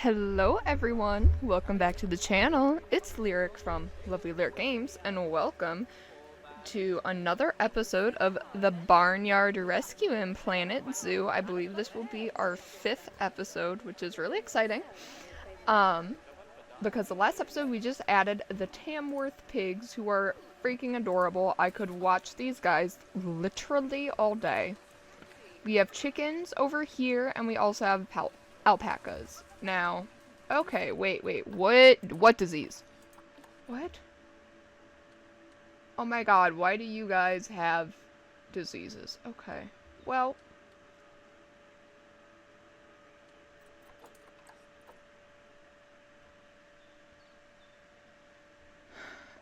Hello everyone, welcome back to the channel. It's Lyric from Lovely Lyric Games, and welcome to another episode of the Barnyard Rescue in Planet Zoo. I believe this will be our 5th episode, which is really exciting. Because the last episode we just added the Tamworth pigs, who are freaking adorable. I could watch these guys literally all day. We have chickens over here, and we also have alpacas. Now, okay, wait, what disease? What? Oh my god, why do you guys have diseases? Okay, well.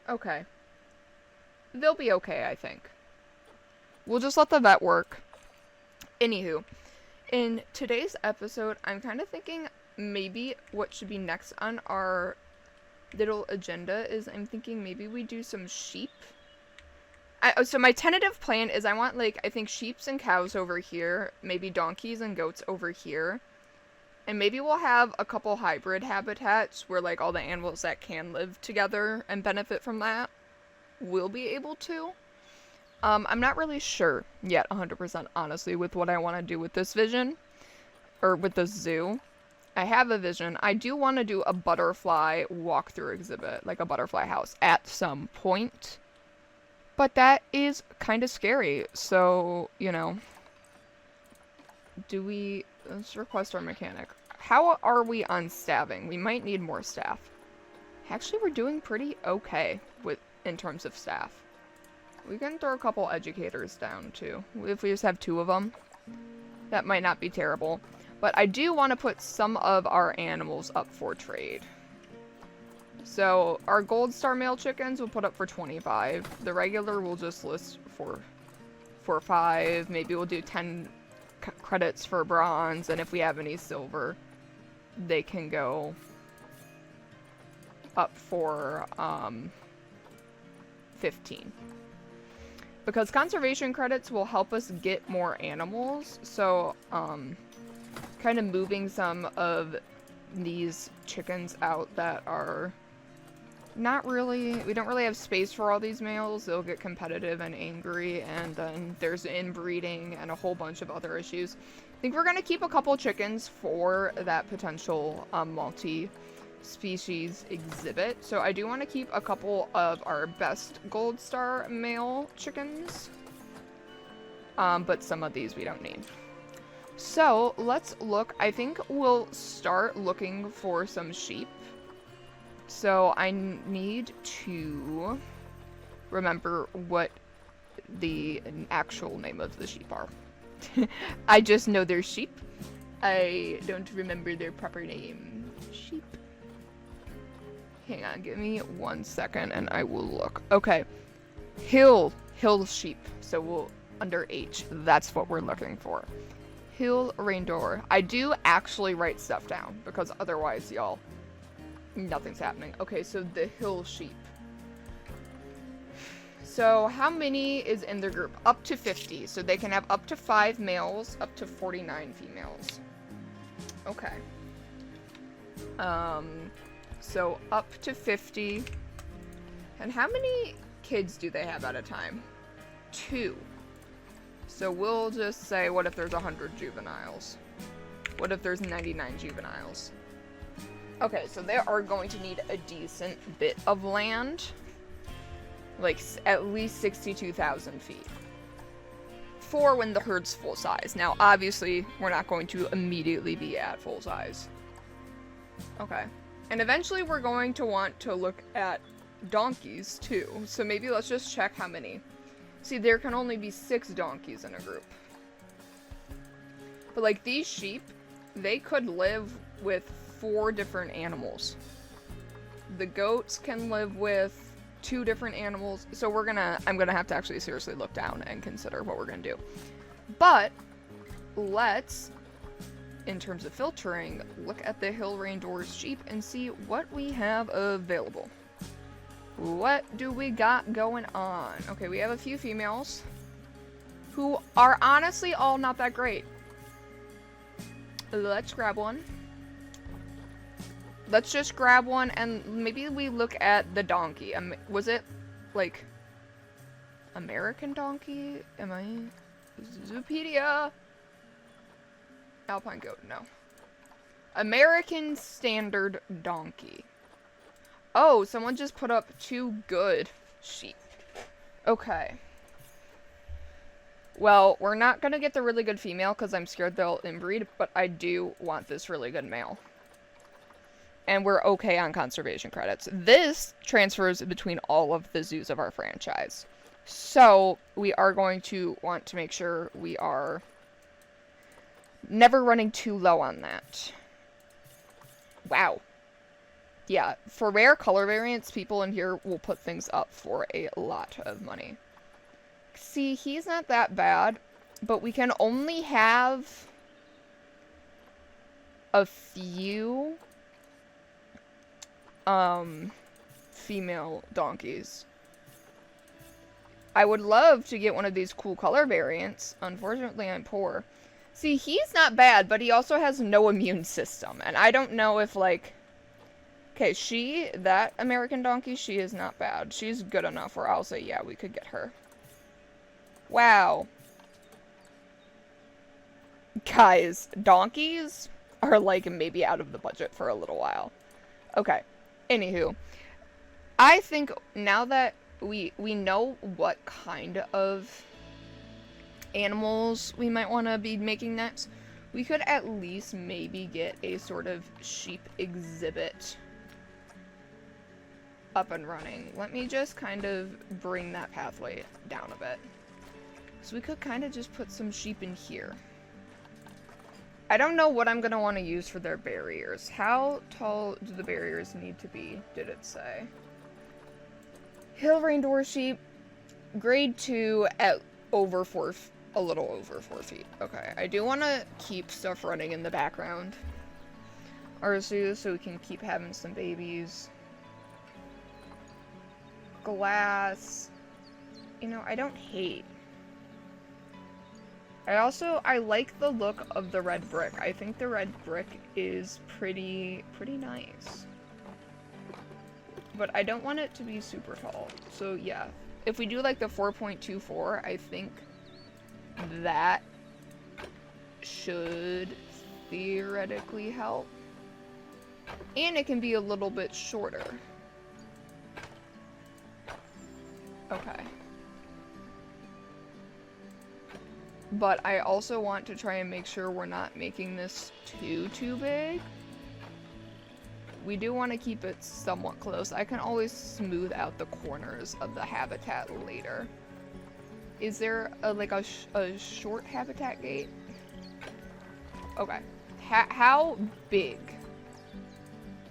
Okay. They'll be okay, I think. We'll just let the vet work. Anywho, in today's episode, I'm kind of thinking maybe what should be next on our little agenda is I'm thinking maybe we do some sheep. So my tentative plan is I want, like, I think sheeps and cows over here, maybe donkeys and goats over here, and maybe we'll have a couple hybrid habitats where, like, all the animals that can live together and benefit from that will be able to. I'm not really sure yet, 100% honestly, with what I want to do with this vision, or with this zoo. I have a vision. I do want to do a butterfly walkthrough exhibit, like a butterfly house, at some point. But that is kind of scary, so, you know. Let's request our mechanic. How are we on staffing? We might need more staff. Actually, we're doing pretty okay in terms of staff. We can throw a couple educators down, too. If we just have 2 of them, that might not be terrible. But I do want to put some of our animals up for trade. So, our gold star male chickens we'll put up for 25. The regular we'll just list for 5. Maybe we'll do 10 credits for bronze. And if we have any silver, they can go up for 15. Because conservation credits will help us get more animals. So, kind of moving some of these chickens out that are not really, we don't really have space for all these males. They'll get competitive and angry, and then there's inbreeding and a whole bunch of other issues. I think we're going to keep a couple chickens for that potential multi-species exhibit. So I do want to keep a couple of our best gold star male chickens, but some of these we don't need. So, let's look. I think we'll start looking for some sheep. So, I need to remember what the actual name of the sheep are. I just know they're sheep. I don't remember their proper name. Sheep. Hang on, give me 1 second and I will look. Okay. Hill sheep. So, we'll, under H, that's what we're looking for. Hill reindeer. I do actually write stuff down, because otherwise, y'all, nothing's happening. Okay, so the hill sheep. So how many is in their group? Up to 50. So they can have up to 5 males, up to 49 females. Okay. So up to 50. And how many kids do they have at a time? 2. So we'll just say, what if there's 100 juveniles? What if there's 99 juveniles? Okay, so they are going to need a decent bit of land. Like, at least 62,000 feet. For when the herd's full size. Now, obviously, we're not going to immediately be at full size. Okay. And eventually we're going to want to look at donkeys, too. So maybe let's just check how many. See, there can only be 6 donkeys in a group. But, like, these sheep, they could live with 4 different animals. The goats can live with 2 different animals. So I'm gonna have to actually seriously look down and consider what we're gonna do. But, let's, in terms of filtering, look at the hill reindeer's sheep and see what we have available. What do we got going on? Okay, we have a few females who are honestly all not that great. Let's grab one. let's just grab one and maybe we look at the donkey. Was it like American donkey? Am I Zoopedia? Alpine goat, no. American standard donkey. Oh, someone just put up 2 good sheep. Okay. Well, we're not gonna get the really good female because I'm scared they'll inbreed, but I do want this really good male. And we're okay on conservation credits. This transfers between all of the zoos of our franchise. So, we are going to want to make sure we are never running too low on that. Wow. Yeah, for rare color variants, people in here will put things up for a lot of money. See, he's not that bad, but we can only have a few female donkeys. I would love to get one of these cool color variants. Unfortunately, I'm poor. See, he's not bad, but he also has no immune system. And I don't know if, like... Okay, that American donkey, she is not bad. She's good enough where I'll say, yeah, we could get her. Wow. Guys, donkeys are, like, maybe out of the budget for a little while. Okay. Anywho. I think now that we know what kind of animals we might want to be making next, we could at least maybe get a sort of sheep exhibit up and running. Let me just kind of bring that pathway down a bit. So we could kind of just put some sheep in here. I don't know what I'm going to want to use for their barriers. How tall do the barriers need to be, did it say? Hill Rain Door sheep, grade 2 at over 4, a little over 4 feet. Okay, I do want to keep stuff running in the background. Arzu, so we can keep having some babies. Glass. You know, I don't hate. I like the look of the red brick. I think the red brick is pretty nice. But I don't want it to be super tall. So yeah, if we do like the 4.24, I think that should theoretically help. And it can be a little bit shorter. Okay. But I also want to try and make sure we're not making this too big. We do want to keep it somewhat close. I can always smooth out the corners of the habitat later. Is there a short habitat gate? Okay. How big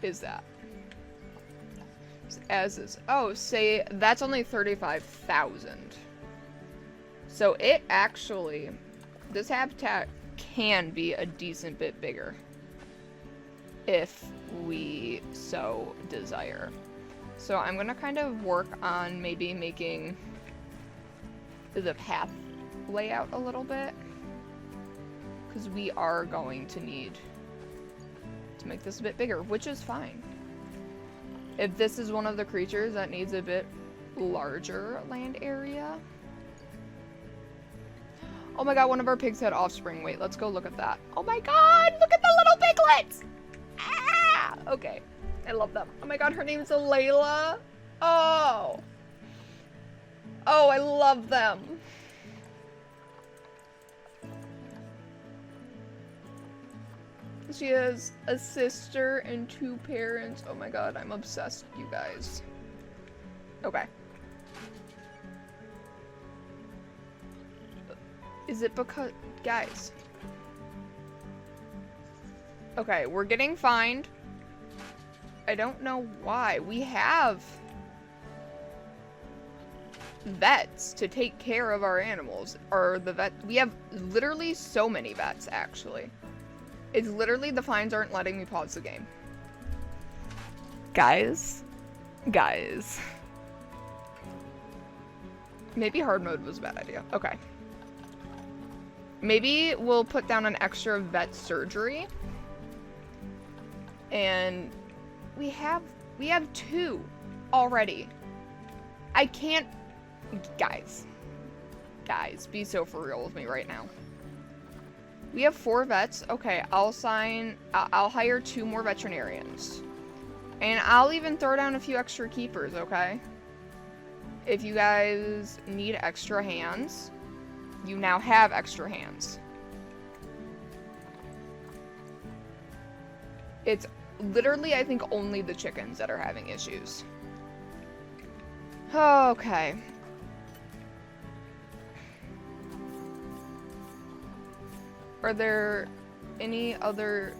is that? As is. Oh, say that's only 35,000. So it actually, this habitat can be a decent bit bigger if we so desire. So I'm gonna kind of work on maybe making the path layout a little bit, because we are going to need to make this a bit bigger, which is fine. If this is one of the creatures that needs a bit larger land area. Oh my god, one of our pigs had offspring. Wait, let's go look at that. Oh my god, look at the little piglets! Ah! Okay, I love them. Oh my god, her name's Layla. Oh. Oh, I love them. She has a sister and 2 parents. Oh my god, I'm obsessed, you guys. Okay. Is it because... Guys. Okay, we're getting fined. I don't know why. We have vets to take care of our animals. Or the vet... We have literally so many vets, actually. It's literally the fines aren't letting me pause the game. Guys. Maybe hard mode was a bad idea. Okay. Maybe we'll put down an extra vet surgery. And we have 2 already. I can't, guys, be so for real with me right now. We have 4 vets. Okay, I'll hire 2 more veterinarians. And I'll even throw down a few extra keepers, okay? If you guys need extra hands, you now have extra hands. It's literally, I think, only the chickens that are having issues. Okay. Are there any other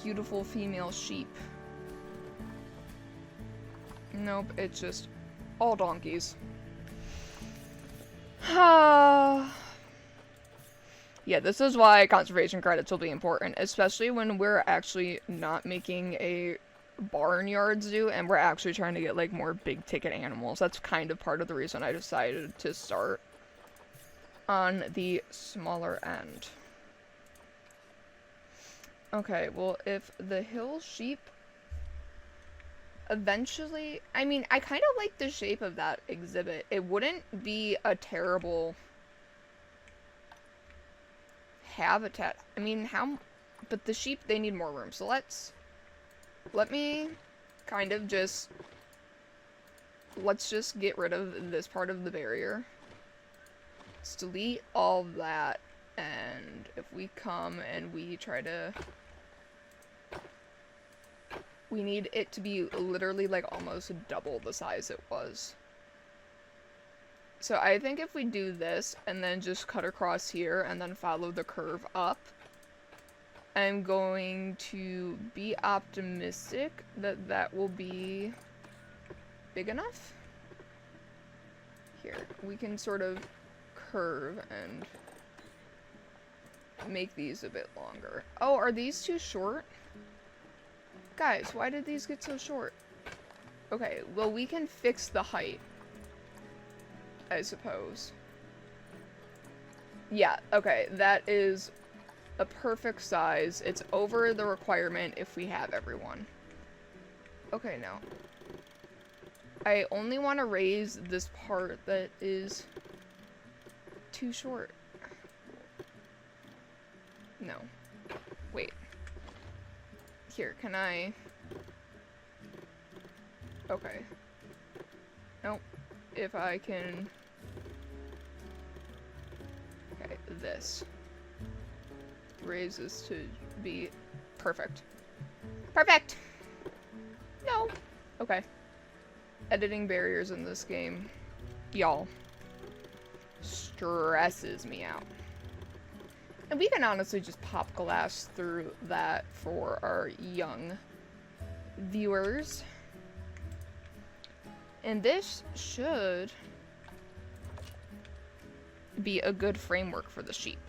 beautiful female sheep? Nope, it's just all donkeys. Yeah, this is why conservation credits will be important, especially when we're actually not making a barnyard zoo and we're actually trying to get like more big ticket animals. That's kind of part of the reason I decided to start on the smaller end. Okay, well, if the hill sheep eventually, I mean, I kind of like the shape of that exhibit. It wouldn't be a terrible habitat. I mean, but the sheep, they need more room. So let me kind of let's just get rid of this part of the barrier. Let's delete all of that. And if we come and we try to, we need it to be literally like almost double the size it was. So I think if we do this and then just cut across here and then follow the curve up, I'm going to be optimistic that that will be big enough. Here, we can sort of curve and make these a bit longer. Oh, are these too short? Guys, why did these get so short? Okay, well, we can fix the height, I suppose. Yeah, okay, that is a perfect size. It's over the requirement if we have everyone. Okay, now. I only want to raise this part that is too short. No. Wait. Here, can I... Okay. Nope. If I can... Okay, this. Raise this to be perfect. Perfect! No! Okay. Editing barriers in this game, y'all, stresses me out. And we can honestly just pop glass through that for our young viewers. And this should be a good framework for the sheep.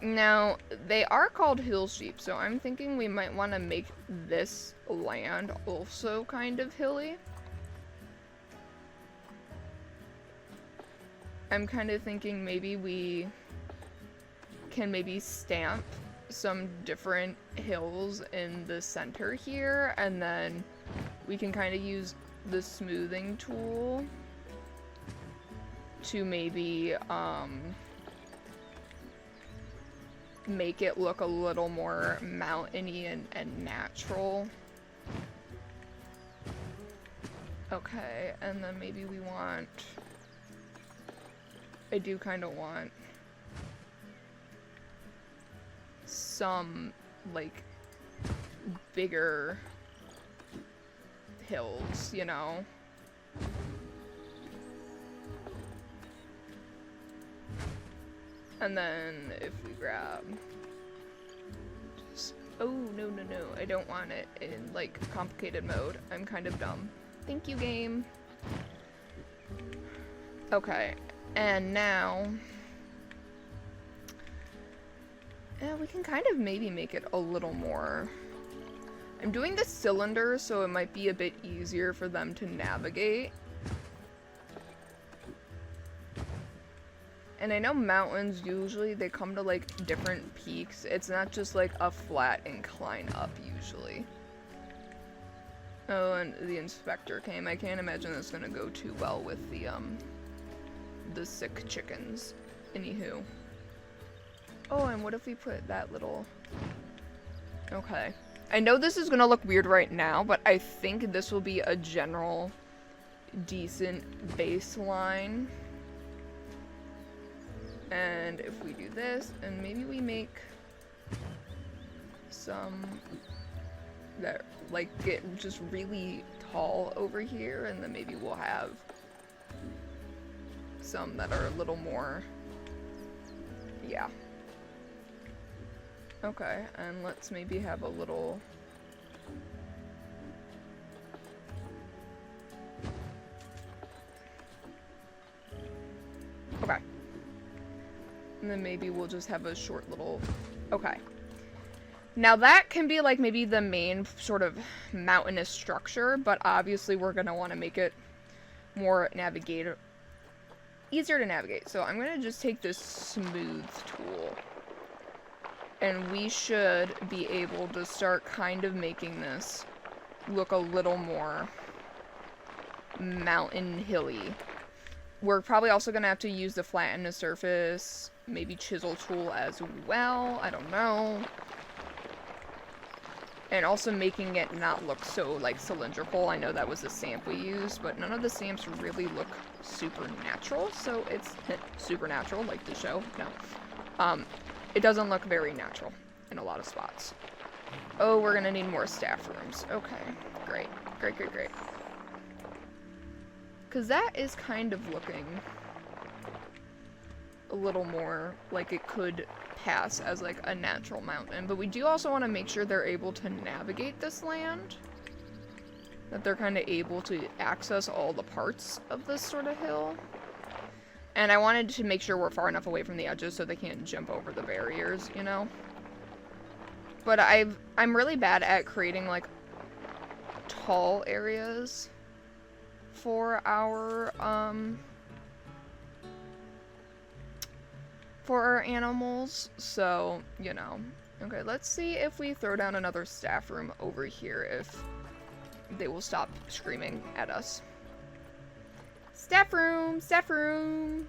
Now, they are called hill sheep, so I'm thinking we might want to make this land also kind of hilly. I'm kind of thinking maybe we can maybe stamp some different hills in the center here, and then we can kind of use the smoothing tool to maybe make it look a little more mountainy and natural. Okay, and then maybe we want... I do kind of want some, like, bigger hills, you know? And then if we grab... Just, oh, no, no, no. I don't want it in, like, complicated mode. I'm kind of dumb. Thank you, game. Okay. And now, we can kind of maybe make it a little more. I'm doing the cylinder, so it might be a bit easier for them to navigate. And I know mountains, usually they come to like different peaks. It's not just like a flat incline up usually. Oh, and the inspector came. I can't imagine that's gonna go too well with the sick chickens. Anywho. Oh, and what if we put that little... Okay. I know this is gonna look weird right now, but I think this will be a general decent baseline. And if we do this, and maybe we make some that like get just really tall over here, and then maybe we'll have some that are a little more, yeah. Okay, and let's maybe have a little... Okay. And then maybe we'll just have a short little... Okay. Now that can be like maybe the main sort of mountainous structure, but obviously we're going to want to make it more easier to navigate. So I'm going to just take this smooth tool. And we should be able to start kind of making this look a little more mountain hilly. We're probably also going to have to use the flatten the surface, maybe chisel tool as well, I don't know. And also making it not look so like cylindrical. I know that was the samp we used, but none of the samps really look supernatural, so it's supernatural like the show. No. It doesn't look very natural in a lot of spots. Oh, we're gonna need more staff rooms. Okay, great. Great, great, great. Because that is kind of looking a little more like it could pass as like a natural mountain. But we do also want to make sure they're able to navigate this land. That they're kind of able to access all the parts of this sort of hill. And I wanted to make sure we're far enough away from the edges so they can't jump over the barriers, you know? But I'm really bad at creating, like, tall areas for our animals. So, you know. Okay, let's see if we throw down another staff room over here, if they will stop screaming at us. Staff room! Staff room!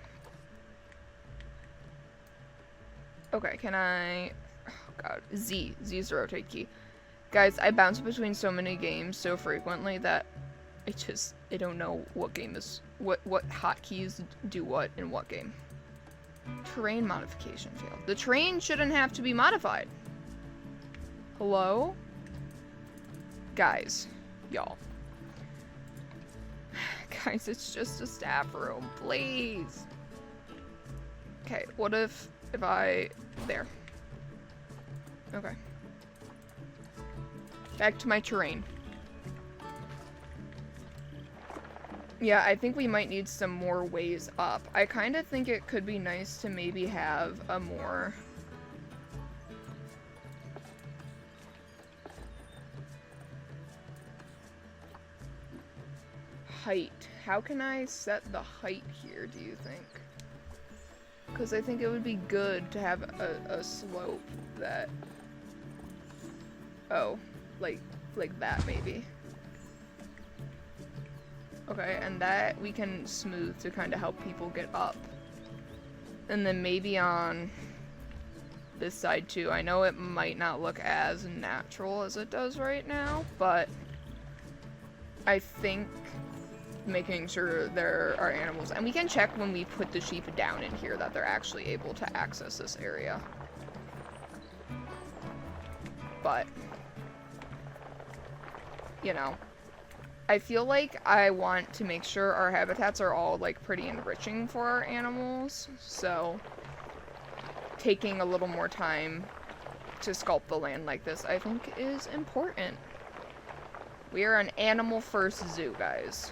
Okay, can I... Oh god. Z. Z is the rotate key. Guys, I bounce between so many games so frequently that I don't know what game is... What hotkeys do what in what game. Terrain modification failed. The terrain shouldn't have to be modified. Hello? Guys. Y'all. Guys, it's just a staff room, please. Okay, what if I... There. Okay. Back to my terrain. Yeah, I think we might need some more ways up. I kind of think it could be nice to maybe have a more... height. How can I set the height here, do you think? Because I think it would be good to have a slope that... Oh, like that maybe. Okay, and that we can smooth to kind of help people get up. And then maybe on this side too. I know it might not look as natural as it does right now, but I think making sure there are animals, and we can check when we put the sheep down in here that they're actually able to access this area. But, you know, I feel like I want to make sure our habitats are all, like, pretty enriching for our animals, so taking a little more time to sculpt the land like this, I think, is important. We are an animal-first zoo, guys.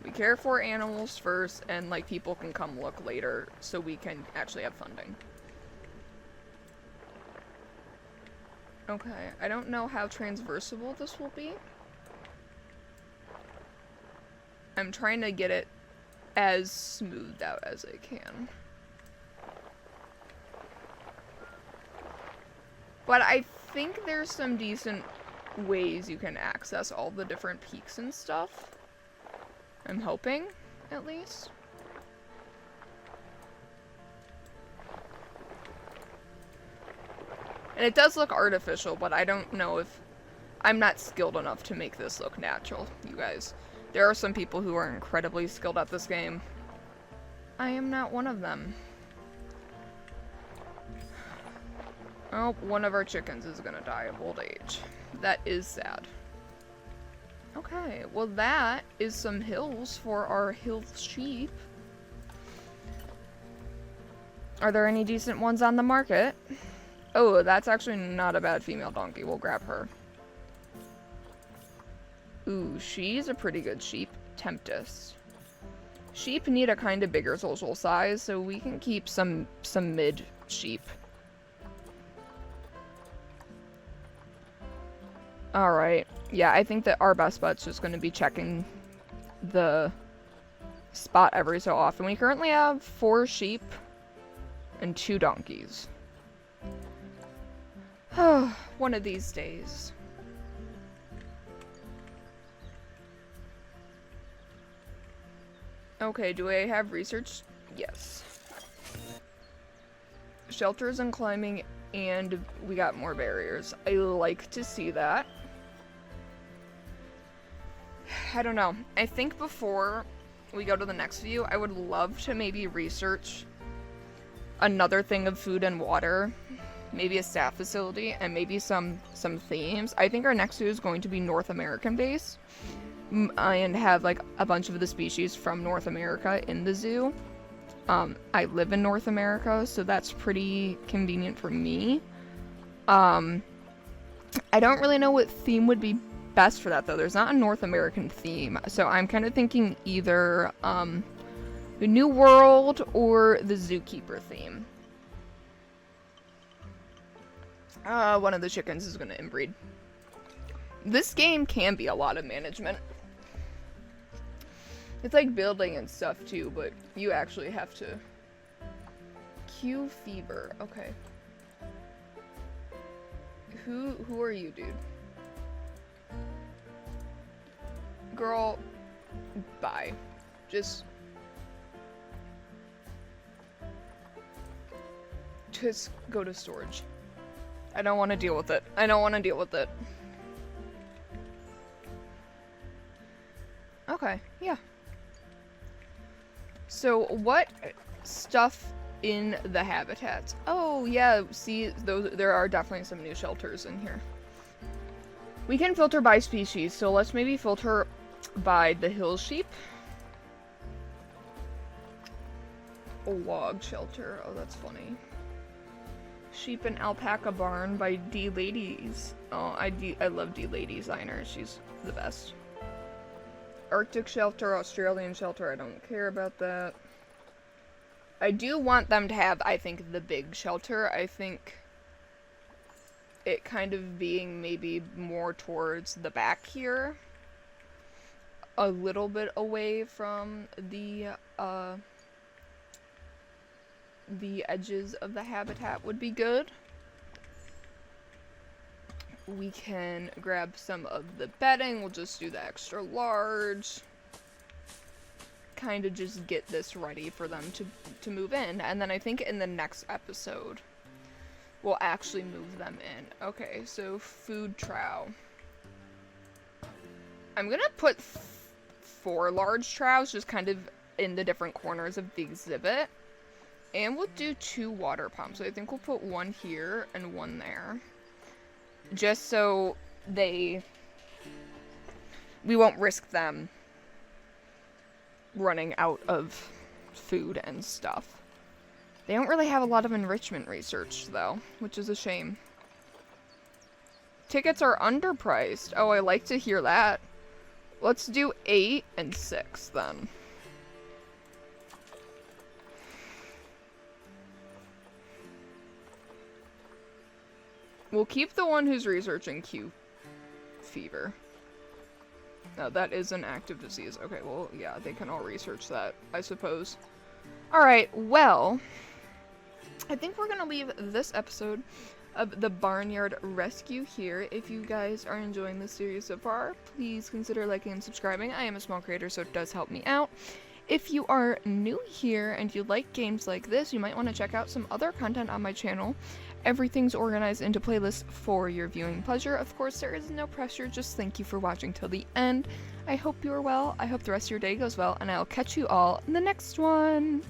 We care for animals first, and, like, people can come look later, so we can actually have funding. Okay, I don't know how transversable this will be. I'm trying to get it as smoothed out as I can. But I think there's some decent ways you can access all the different peaks and stuff. I'm hoping, at least. And it does look artificial, but I don't know if... I'm not skilled enough to make this look natural, you guys. There are some people who are incredibly skilled at this game. I am not one of them. Oh, one of our chickens is gonna die of old age. That is sad. Okay, well that is some hills for our hill sheep. Are there any decent ones on the market? Oh, that's actually not a bad female donkey. We'll grab her. Ooh, she's a pretty good sheep. Tempest. Sheep need a kind of bigger social size, so we can keep some mid sheep. Alright. Yeah, I think that our best bet's just going to be checking the spot every so often. We currently have 4 sheep and 2 donkeys. One of these days. Okay, do I have research? Yes. Shelters and climbing, and we got more barriers. I like to see that. I don't know. I think before we go to the next view, I would love to maybe research another thing of food and water. Maybe a staff facility, and maybe some themes. I think our next view is going to be North American based. And have like a bunch of the species from North America in the zoo. I live in North America, so that's pretty convenient for me. I don't really know what theme would be best for that though. There's not a North American theme, so I'm kind of thinking either the New World or the Zookeeper theme. One of the chickens is gonna inbreed. This game can be a lot of management. It's like building and stuff too, but you actually have to... Q Fever, okay. Who are you, dude? Girl, bye. Just go to storage. I don't want to deal with it. I don't want to deal with it. Okay, yeah. So, what stuff in the habitats? Oh, yeah, see, there are definitely some new shelters in here. We can filter by species, so let's maybe filter by the hill sheep. A log shelter, oh, that's funny. Sheep and alpaca barn by D Ladies. Oh, I love D Lady Designer, she's the best. Arctic shelter, Australian shelter, I don't care about that. I do want them to have, I think, the big shelter. I think it kind of being maybe more towards the back here. A little bit away from the edges of the habitat would be good. We can grab some of the bedding. We'll just do the extra large. Kind of just get this ready for them to move in. And then I think in the next episode, we'll actually move them in. Okay, so food trough. I'm gonna put 4 large troughs just kind of in the different corners of the exhibit. And we'll do 2 water pumps. So I think we'll put 1 here and 1 there. Just so we won't risk them running out of food and stuff. They don't really have a lot of enrichment research, though, which is a shame. Tickets are underpriced. Oh, I like to hear that. Let's do 8 and 6, then. We'll keep the one who's researching Q fever. No, that is an active disease. Okay, well, yeah, they can all research that, I suppose. Alright, well, I think we're gonna leave this episode of the Barnyard Rescue here. If you guys are enjoying this series so far, please consider liking and subscribing. I am a small creator, so it does help me out. If you are new here and you like games like this, you might want to check out some other content on my channel. Everything's organized into playlists for your viewing pleasure. Of course, there is no pressure, just thank you for watching till the end. I hope you are well, I hope the rest of your day goes well, and I'll catch you all in the next one!